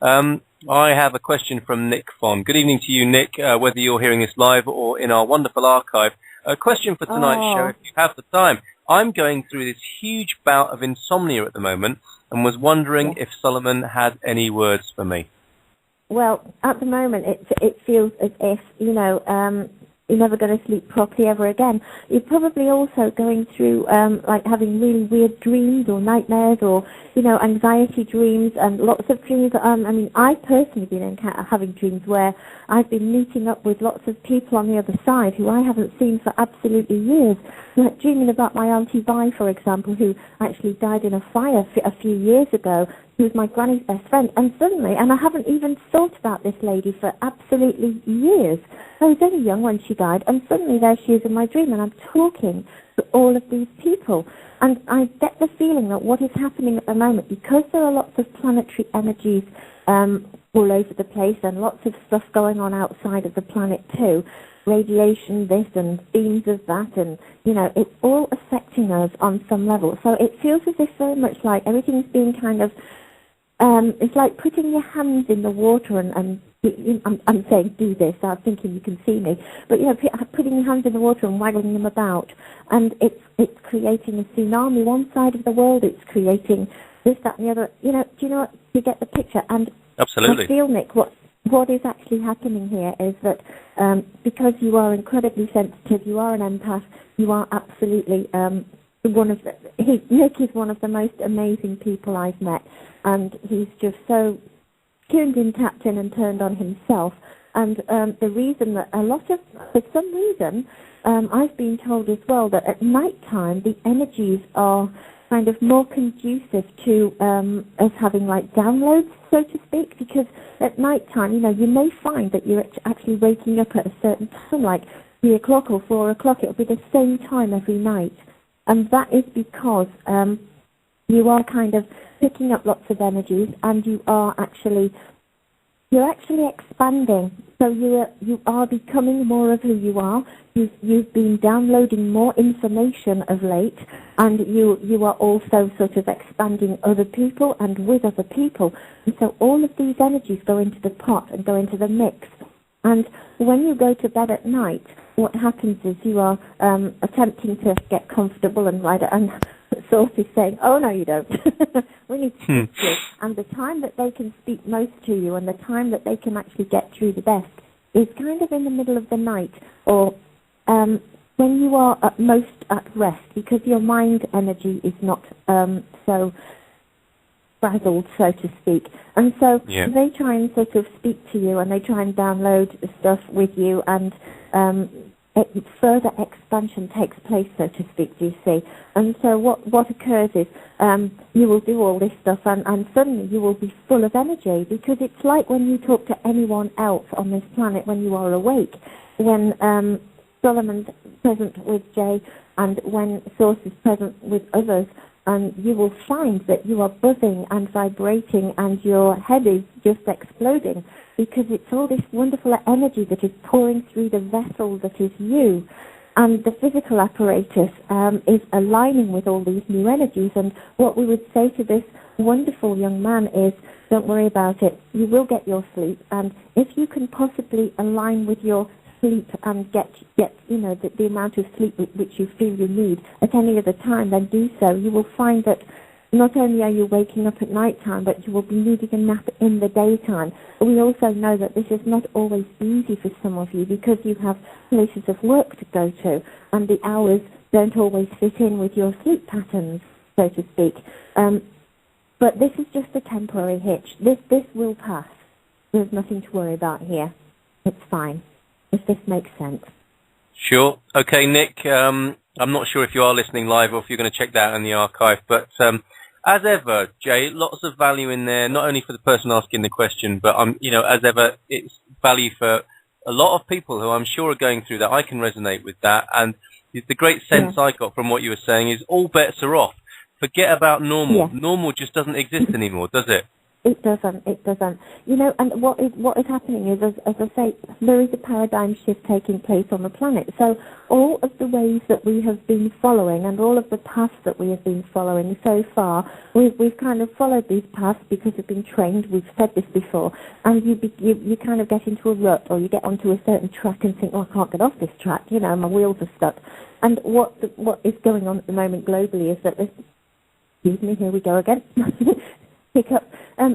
I have a question from Nick Fon. Good evening to you, Nick, whether you're hearing this live or in our wonderful archive. A question for tonight's show, if you have the time. I'm going through this huge bout of insomnia at the moment and was wondering if Solomon had any words for me. Well, at the moment, it feels as if, you're never going to sleep properly ever again. You're probably also going through, like having really weird dreams or nightmares or, anxiety dreams and lots of dreams. I've personally been having dreams where I've been meeting up with lots of people on the other side who I haven't seen for absolutely years. Like dreaming about my Auntie Vi, for example, who actually died in a fire a few years ago. She was my granny's best friend, and I haven't even thought about this lady for absolutely years. I was only young when she died, and suddenly there she is in my dream, and I'm talking to all of these people. And I get the feeling that what is happening at the moment, because there are lots of planetary energies all over the place, and lots of stuff going on outside of the planet too, radiation this and themes of that, and, it's all affecting us on some level. So it feels as if very much like everything's being kind of it's like putting your hands in the water and I'm saying do this, I'm thinking you can see me, but putting your hands in the water and waggling them about, and it's creating a tsunami one side of the world, it's creating this, that and the other, do you get the picture? And absolutely. I feel, Nick, what is actually happening here is that because you are incredibly sensitive, you are an empath, you are absolutely Nick is one of the most amazing people I've met, and he's just so tuned in, tapped in, and turned on himself. And the reason that for some reason, I've been told as well that at night time the energies are kind of more conducive to us having like downloads, so to speak, because at night time, you may find that you're actually waking up at a certain time, like 3 o'clock or 4 o'clock. It'll be the same time every night. And that is because you are kind of picking up lots of energies, and you're actually expanding. So you are becoming more of who you are. You've been downloading more information of late, and you are also sort of expanding other people and with other people. And so all of these energies go into the pot and go into the mix. And when you go to bed at night, what happens is you are attempting to get comfortable and lie down, and Source is saying, oh, no, you don't. We need to speak to you. And the time that they can speak most to you and the time that they can actually get through the best is kind of in the middle of the night, or when you are at most at rest, because your mind energy is not so frazzled, so to speak. And so they try and sort of speak to you, and they try and download stuff with you, and further expansion takes place, so to speak, do you see? And so what occurs is you will do all this stuff, and suddenly you will be full of energy, because it's like when you talk to anyone else on this planet when you are awake, when Solomon's present with Jay, and when Source is present with others, and you will find that you are buzzing and vibrating, and your head is just exploding, because it's all this wonderful energy that is pouring through the vessel that is you. And the physical apparatus is aligning with all these new energies. And what we would say to this wonderful young man is, don't worry about it. You will get your sleep. And if you can possibly align with your sleep and get the amount of sleep which you feel you need at any other time, then do so. You will find that not only are you waking up at night time, but you will be needing a nap in the daytime. We also know that this is not always easy for some of you, because you have places of work to go to, and the hours don't always fit in with your sleep patterns, so to speak. But this is just a temporary hitch. This will pass. There's nothing to worry about here. It's fine, if this makes sense. Sure. Okay, Nick, I'm not sure if you are listening live or if you're going to check that out in the archive, but as ever, Jay, lots of value in there, not only for the person asking the question, but as ever, it's value for a lot of people who I'm sure are going through that. I can resonate with that, and the great sense I got from what you were saying is all bets are off. Forget about normal. Normal just doesn't exist anymore, does it? It doesn't. It doesn't. You know, and what is happening is, as I say, there is a paradigm shift taking place on the planet. So all of the ways that we have been following and all of the paths that we have been following so far, we've kind of followed these paths because we've been trained. We've said this before, and you kind of get into a rut, or you get onto a certain track and think, oh, I can't get off this track. You know, my wheels are stuck. And what is going on at the moment globally is that excuse me, here we go again. Pick up.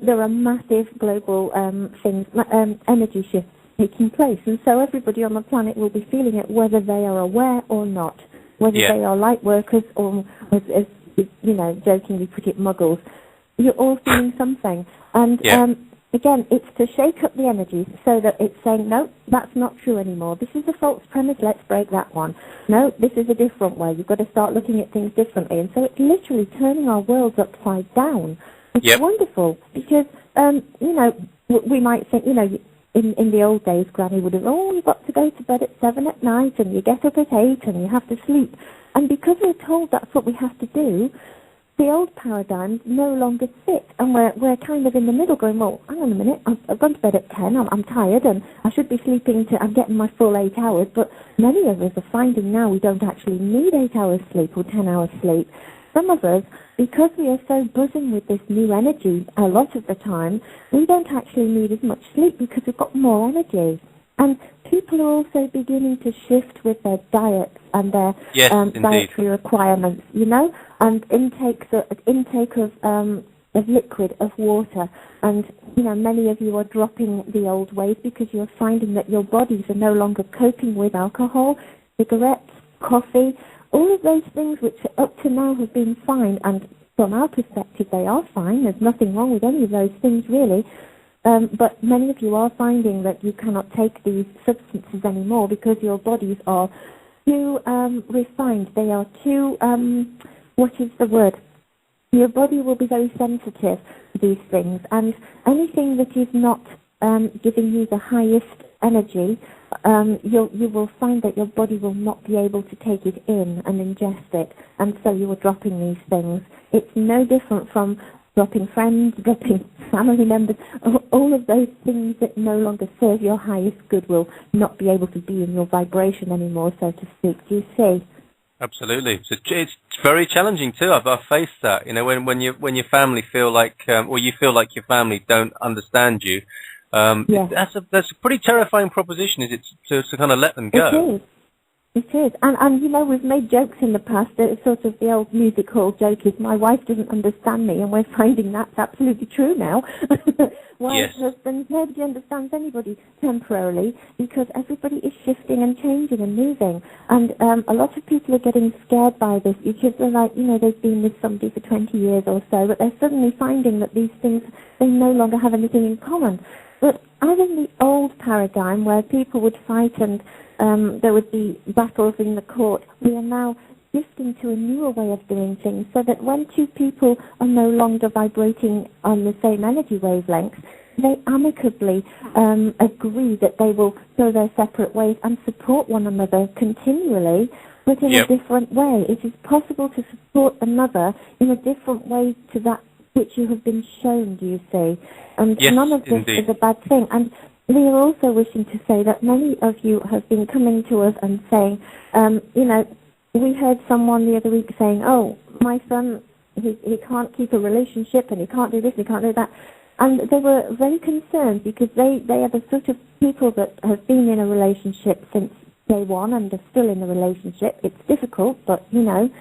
There are massive global energy shifts taking place, and so everybody on the planet will be feeling it, whether they are aware or not, whether they are light workers or, as you know, jokingly put it, muggles. You're all feeling something, and again, it's to shake up the energies so that it's saying, no, that's not true anymore. This is a false premise. Let's break that one. No, this is a different way. You've got to start looking at things differently, and so it's literally turning our worlds upside down. It's wonderful because, you know, we might think, you know, in the old days, Granny would have, you've got to go to bed at 7 at night and you get up at 8 and you have to sleep. And because we're told that's what we have to do, the old paradigms no longer fit. And we're kind of in the middle going, well, hang on a minute, I've gone to bed at 10, I'm tired and I should be sleeping I'm getting my full 8 hours. But many of us are finding now we don't actually need 8 hours sleep or 10 hours sleep. Some of us, because we are so buzzing with this new energy a lot of the time, we don't actually need as much sleep because we've got more energy. And people are also beginning to shift with their diets and their dietary requirements, you know, and intake of liquid, of water. And, you know, many of you are dropping the old ways because you're finding that your bodies are no longer coping with alcohol, cigarettes, coffee, all of those things which up to now have been fine, and from our perspective they are fine. There's nothing wrong with any of those things really. But many of you are finding that you cannot take these substances anymore because your bodies are too refined. They are too, what is the word? Your body will be very sensitive to these things, and anything that is not giving you the highest energy, you will find that your body will not be able to take it in and ingest it, and so you are dropping these things. It's no different from dropping friends, dropping family members, all of those things that no longer serve your highest good will not be able to be in your vibration anymore, so to speak. Do you see? Absolutely. So it's very challenging too. I've faced that. You know, when your family feel like, or you feel like your family don't understand you. That's a pretty terrifying proposition, is it, to kind of let them go? It is. And you know, we've made jokes in the past. It's sort of the old music hall joke is, my wife doesn't understand me, and we're finding that's absolutely true now. Wives, husbands, nobody understands anybody temporarily because everybody is shifting and changing and moving. And a lot of people are getting scared by this because they're like, you know, they've been with somebody for 20 years or so, but they're suddenly finding that these things, they no longer have anything in common. But as in the old paradigm where people would fight and there would be battles in the court, we are now shifting to a newer way of doing things so that when two people are no longer vibrating on the same energy wavelengths, they amicably agree that they will go their separate ways and support one another continually, but in a different way. It is possible to support another in a different way to that which you have been shown, do you see? And none of this is a bad thing. And we are also wishing to say that many of you have been coming to us and saying, you know, we heard someone the other week saying, oh, my son, he can't keep a relationship and he can't do this and he can't do that. And they were very concerned because they are the sort of people that have been in a relationship since day one and are still in a relationship. It's difficult, but, you know,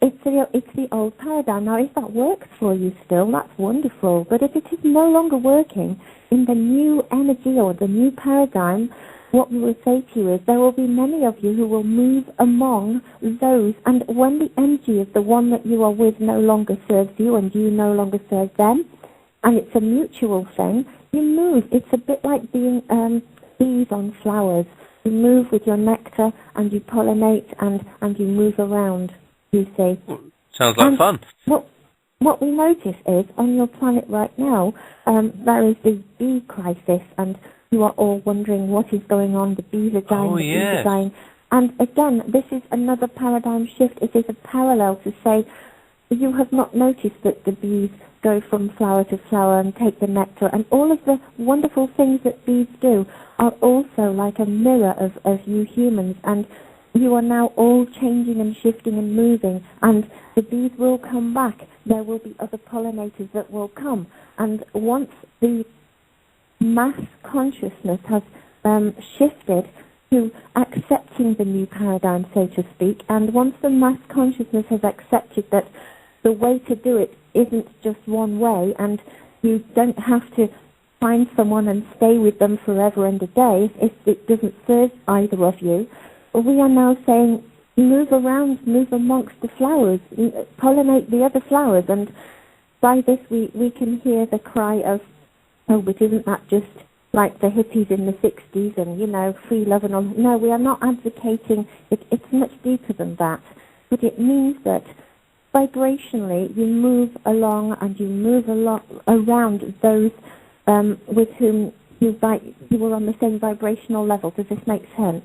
it's the old paradigm. Now, if that works for you still, that's wonderful. But if it is no longer working in the new energy or the new paradigm, what we will say to you is there will be many of you who will move among those, and when the energy of the one that you are with no longer serves you and you no longer serve them, and it's a mutual thing, you move. It's a bit like being bees on flowers. You move with your nectar and you pollinate and you move around. You see. Sounds like fun. What we notice is, on your planet right now, there is the bee crisis, and you are all wondering what is going on. The bees are dying, the bees are dying. And again, this is another paradigm shift. It is a parallel to say, you have not noticed that the bees go from flower to flower and take the nectar, and all of the wonderful things that bees do are also like a mirror of you humans, and you are now all changing and shifting and moving, and the bees will come back. There will be other pollinators that will come, and once the mass consciousness has shifted to accepting the new paradigm, so to speak, and once the mass consciousness has accepted that the way to do it isn't just one way, and you don't have to find someone and stay with them forever and a day if it doesn't serve either of you, we are now saying move around, move amongst the flowers, pollinate the other flowers, and by this we can hear the cry of, oh, but isn't that just like the hippies in the 60s and, you know, free love and all. No, we are not advocating it. It's much deeper than that. But it means that vibrationally you move along and you move around those with whom you were on the same vibrational level. Does this make sense?